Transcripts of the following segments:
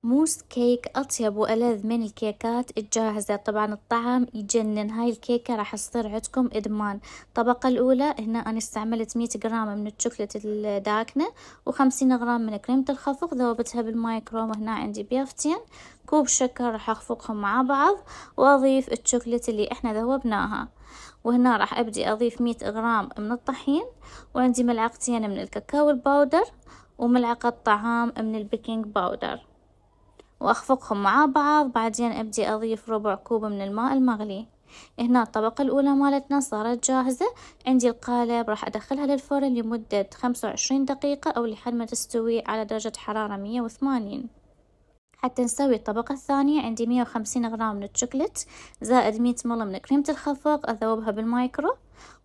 موس كيك أطيب وألذ من الكيكات الجاهزة. طبعا الطعم يجنن، هاي الكيكة راح تصير عندكم إدمان. الطبقة الأولى هنا أنا استعملت 100 جرام من الشوكولاتة الداكنة و50 غرام من كريمة الخفق، ذوبتها بالمايكرو. وهنا عندي بيضتين، كوب شكر راح أخفقهم مع بعض، وأضيف الشوكولاتة اللي إحنا ذوبناها. وهنا راح أبدي أضيف 100 غرام من الطحين، وعندي ملعقتين من الكاكاو الباودر، وملعقة طعام من البيكنج باودر، وأخفقهم مع بعض. بعدين أبدي أضيف ربع كوب من الماء المغلي. هنا الطبقة الأولى مالتنا صارت جاهزة. عندي القالب راح أدخلها للفرن لمدة 25 دقيقة أو لحد ما تستوي على درجة حرارة 180. حتى نسوي الطبقة الثانية عندي 150 غرام من الشوكولات زائد 100 مل من كريمة الخفق، أذوبها بالمايكرو.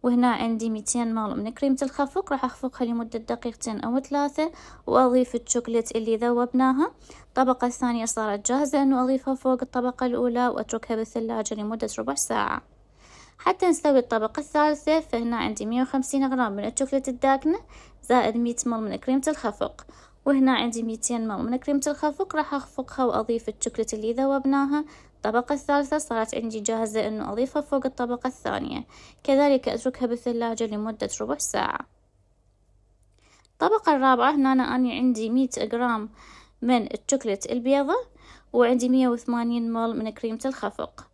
وهنا عندي 200 مل من كريمة الخفق، راح أخفقها لمدة دقيقتين أو 3، وأضيف الشوكولات اللي ذوبناها. الطبقة الثانية صارت جاهزة إنه أضيفها فوق الطبقة الأولى، وأتركها بالثلاجة لمدة ربع ساعة. حتى نسوي الطبقة الثالثة، فهنا عندي 150 غرام من الشوكولات الداكنة زائد 100 مل من كريمة الخفق. وهنا عندي 200 مل من كريمة الخفق، راح أخفقها وأضيف الشوكولات اللي ذوبناها. الطبقة الثالثة صارت عندي جاهزة إنه أضيفها فوق الطبقة الثانية، كذلك أتركها بالثلاجة لمدة ربع ساعة. الطبقة الرابعة هنا أنا عندي 100 جرام من الشوكولات البيضة، وعندي 180 مل من كريمة الخفق.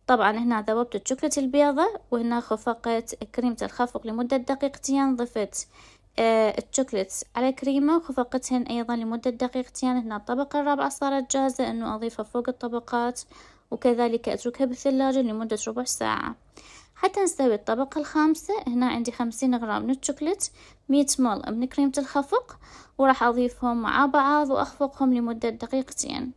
طبعا هنا ذوبت الشوكولات البيضة، وهنا خفقت كريمة الخفق لمدة دقيقتين. ضفت الشوكولات على كريمة وخفقتهن أيضا لمدة دقيقتين. هنا الطبقة الرابعة صارت جاهزة إنه أضيفها فوق الطبقات، وكذلك أتركها بالثلاجة لمدة ربع ساعة. حتى نسوي الطبقة الخامسة، هنا عندي 50 غرام من الشوكولات، 100 مل من كريمة الخفق، وراح أضيفهم مع بعض وأخفقهم لمدة دقيقتين.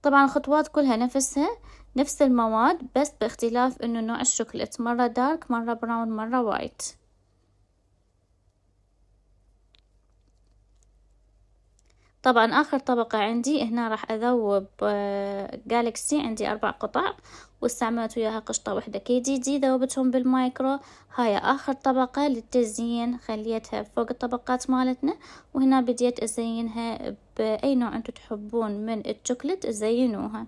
طبعا الخطوات كلها نفسها، نفس المواد، بس باختلاف إنه نوع الشوكولات، مرة دارك مرة براون مرة وايت. طبعا آخر طبقة عندي هنا راح أذوب جالكسي، عندي 4 قطع، واستعملت وياها قشطة واحدة KDD، ذوبتهم بالمايكرو. هاي آخر طبقة للتزيين، خليتها فوق الطبقات مالتنا. وهنا بديت أزينها بأي نوع أنتو تحبون من الشوكولات، زينوها.